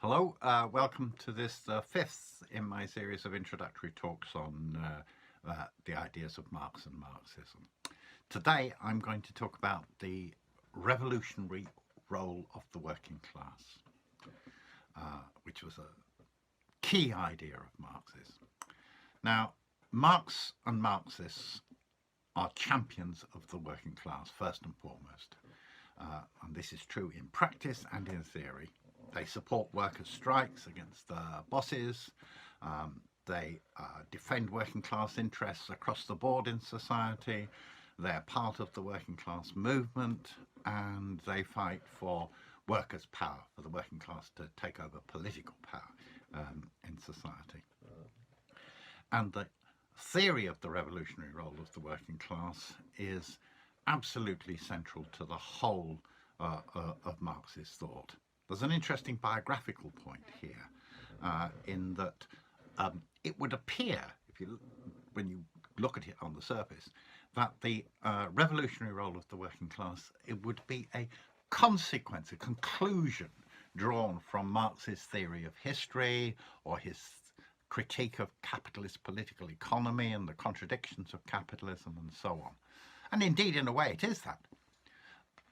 Hello, welcome to this fifth in my series of introductory talks on the ideas of Marx and Marxism. Today I'm going to talk about the revolutionary role of the working class, which was a key idea of Marxism. Now, Marx and Marxists are champions of the working class, first and foremost. And this is true in practice and in theory. They support workers' strikes against the bosses. They defend working class interests across the board in society. They're part of the working class movement, and they fight for workers' power, for the working class to take over political power in society. And the theory of the revolutionary role of the working class is absolutely central to the whole of Marxist thought. There's an interesting biographical point here in that it would appear, when you look at it on the surface, that the revolutionary role of the working class, it would be a consequence, a conclusion drawn from Marx's theory of history or his critique of capitalist political economy and the contradictions of capitalism and so on. And indeed, in a way, it is that.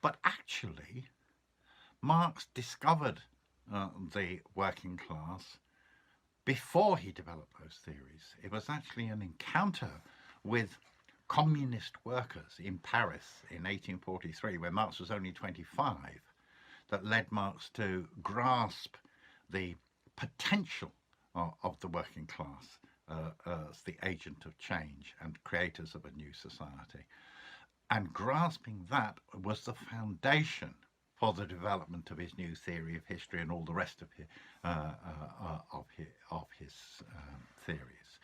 But actually, Marx discovered the working class before he developed those theories. It was actually an encounter with communist workers in Paris in 1843, when Marx was only 25, that led Marx to grasp the potential of the working class as the agent of change and creators of a new society. And grasping that was the foundation for the development of his new theory of history and all the rest of his theories.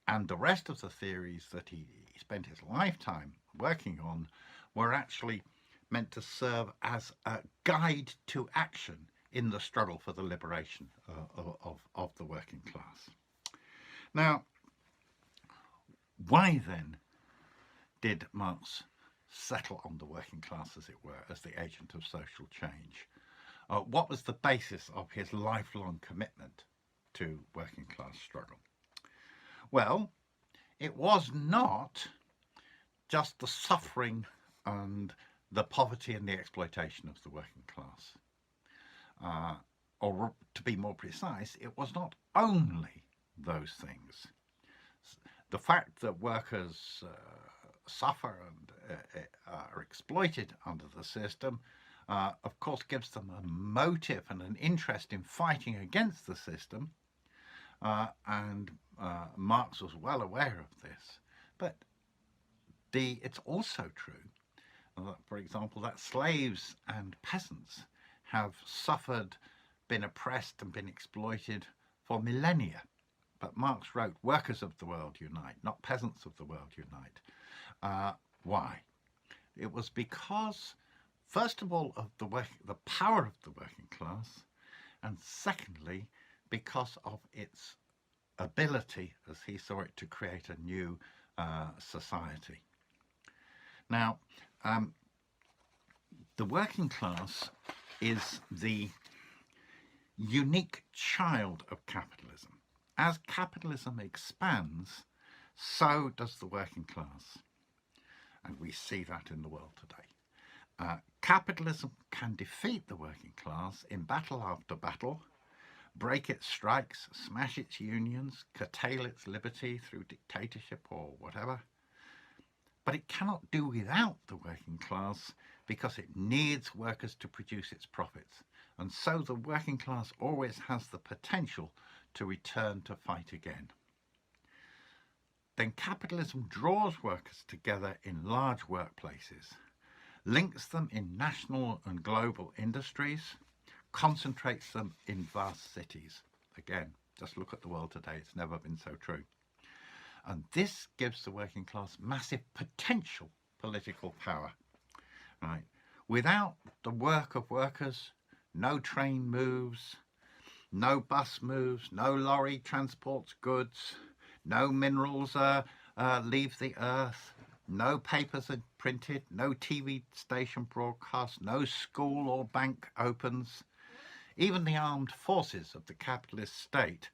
And the rest of the theories that he spent his lifetime working on were actually meant to serve as a guide to action in the struggle for the liberation of the working class. Now, why then did Marx settle on the working class, as it were, as the agent of social change? What was the basis of his lifelong commitment to working class struggle? Well, it was not just the suffering and the poverty and the exploitation of the working class. Or to be more precise, it was not only those things. The fact that workers suffer and are exploited under the system, of course, gives them a motive and an interest in fighting against the system, and Marx was well aware of this. But it's also true that, for example, that slaves and peasants have suffered, been oppressed and been exploited for millennia. But Marx wrote, "Workers of the world unite, not peasants of the world unite." Why? It was because, first of all, of the power of the working class, and secondly, because of its ability, as he saw it, to create a new society. Now, the working class is the unique child of capitalism. As capitalism expands, so does the working class. And we see that in the world today. Capitalism can defeat the working class in battle after battle, break its strikes, smash its unions, curtail its liberty through dictatorship or whatever. But it cannot do without the working class because it needs workers to produce its profits. And so the working class always has the potential to return to fight again. Then capitalism draws workers together in large workplaces, links them in national and global industries, concentrates them in vast cities. Again, just look at the world today, it's never been so true. And this gives the working class massive potential political power. Right? Without the work of workers, no train moves, no bus moves, no lorry transports goods, no minerals leave the earth, no papers are printed, no TV station broadcasts, no school or bank opens. Even the armed forces of the capitalist state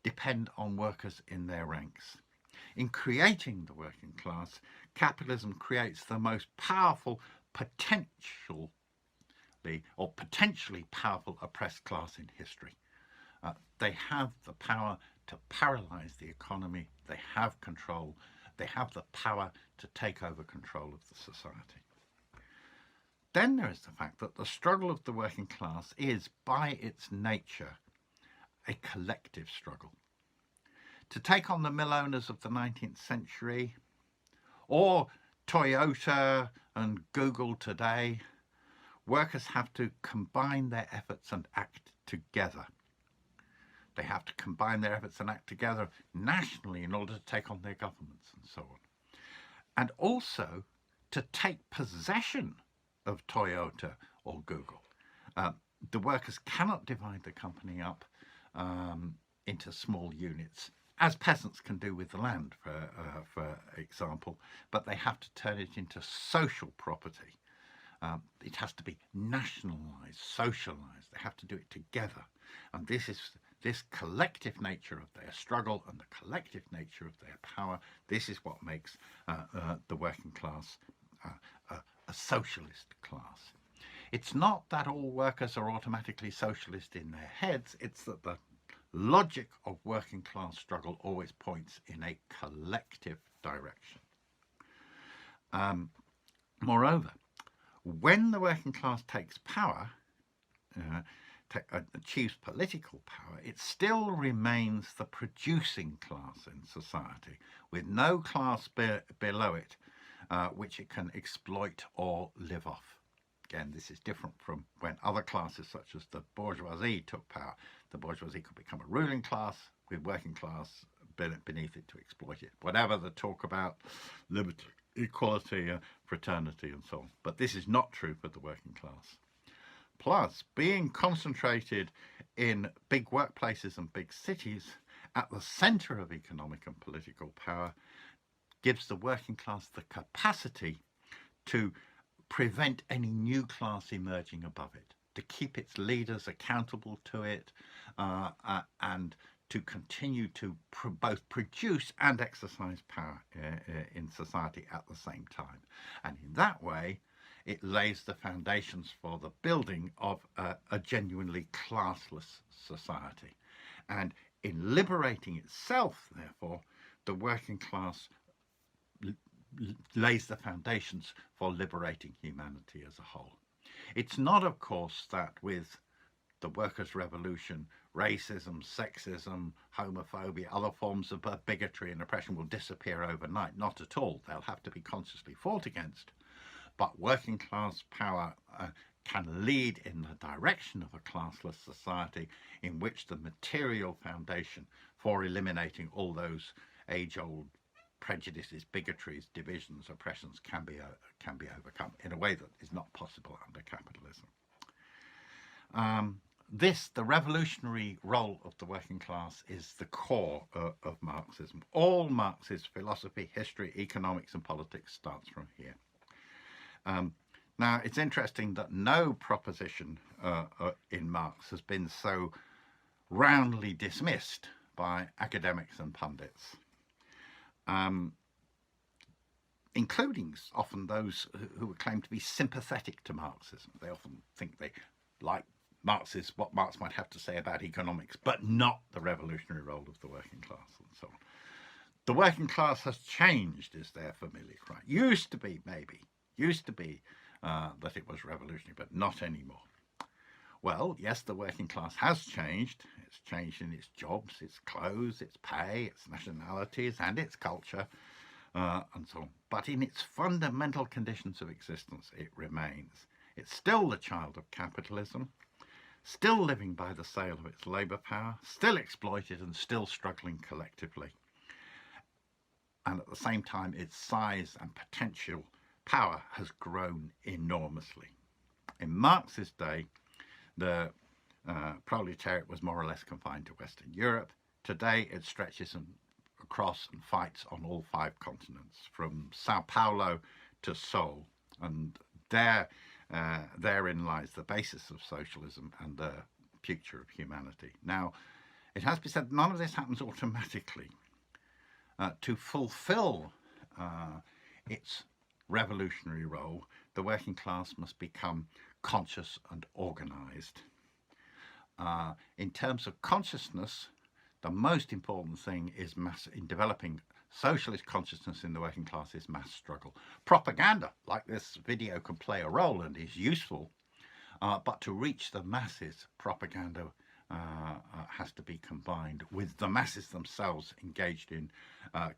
depend on workers in their ranks. In creating the working class, capitalism creates the most powerful potentially powerful oppressed class in history. They have the power to paralyze the economy. They have control. They have the power to take over control of the society. Then there is the fact that the struggle of the working class is, by its nature, a collective struggle. To take on the mill owners of the 19th century, or Toyota and Google today, workers have to combine their efforts and act together. They have to combine their efforts and act together nationally in order to take on their governments and so on. And also to take possession of Toyota or Google. The workers cannot divide the company up into small units, as peasants can do with the land, for example, but they have to turn it into social property. It has to be nationalised, socialised. They have to do it together. And this collective nature of their struggle and the collective nature of their power, this is what makes the working class a socialist class. It's not that all workers are automatically socialist in their heads, it's that the logic of working class struggle always points in a collective direction. Moreover, when the working class takes power, achieves political power, it still remains the producing class in society, with no class below it which it can exploit or live off. Again, this is different from when other classes such as the bourgeoisie took power. The bourgeoisie could become a ruling class with working class beneath it to exploit it. Whatever the talk about liberty, equality, fraternity and so on. But this is not true for the working class. Plus, being concentrated in big workplaces and big cities at the centre of economic and political power gives the working class the capacity to prevent any new class emerging above it, to keep its leaders accountable to it, and to continue to both produce and exercise power in society at the same time. And in that way, it lays the foundations for the building of a genuinely classless society. And in liberating itself, therefore, the working class lays the foundations for liberating humanity as a whole. It's not, of course, that with the workers' revolution, racism, sexism, homophobia, other forms of bigotry and oppression will disappear overnight. Not at all. They'll have to be consciously fought against. But working class power can lead in the direction of a classless society in which the material foundation for eliminating all those age-old prejudices, bigotries, divisions, oppressions can be overcome in a way that is not possible under capitalism. The revolutionary role of the working class is the core of Marxism. All Marxist philosophy, history, economics and politics starts from here. Now, it's interesting that no proposition in Marx has been so roundly dismissed by academics and pundits. Including often those who claim to be sympathetic to Marxism. They often think they like what Marx might have to say about economics, but not the revolutionary role of the working class and so on. The working class has changed is their familiar cry. Used to be that it was revolutionary, but not anymore. Well, yes, the working class has changed. It's changed in its jobs, its clothes, its pay, its nationalities, and its culture, and so on. But in its fundamental conditions of existence, it remains. It's still the child of capitalism, still living by the sale of its labour power, still exploited and still struggling collectively. And at the same time, its size and potential power has grown enormously. In Marx's day, the proletariat was more or less confined to Western Europe. Today, it stretches across and fights on all 5 continents, from Sao Paulo to Seoul. And therein lies the basis of socialism and the future of humanity. Now, it has been said none of this happens automatically. To fulfill its revolutionary role, the working class must become conscious and organised. In terms of consciousness, the most important thing is in developing socialist consciousness in the working class is mass struggle. Propaganda, like this video, can play a role and is useful, but to reach the masses, propaganda has to be combined with the masses themselves engaged in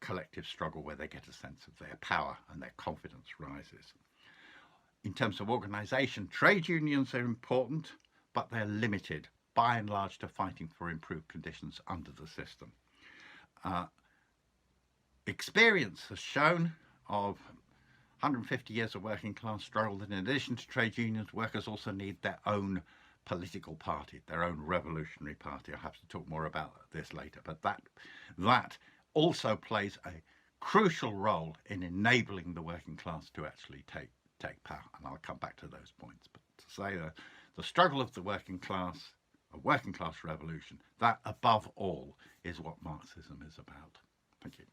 collective struggle where they get a sense of their power and their confidence rises. In terms of organisation, trade unions are important, but they're limited by and large to fighting for improved conditions under the system. Experience has shown of 150 years of working class struggle that in addition to trade unions, workers also need their own political party, their own revolutionary party. I'll have to talk more about this later, but that also plays a crucial role in enabling the working class to actually take power, and I'll come back to those points. But to say that the struggle of the working class, a working class revolution, that above all is what Marxism is about. Thank you.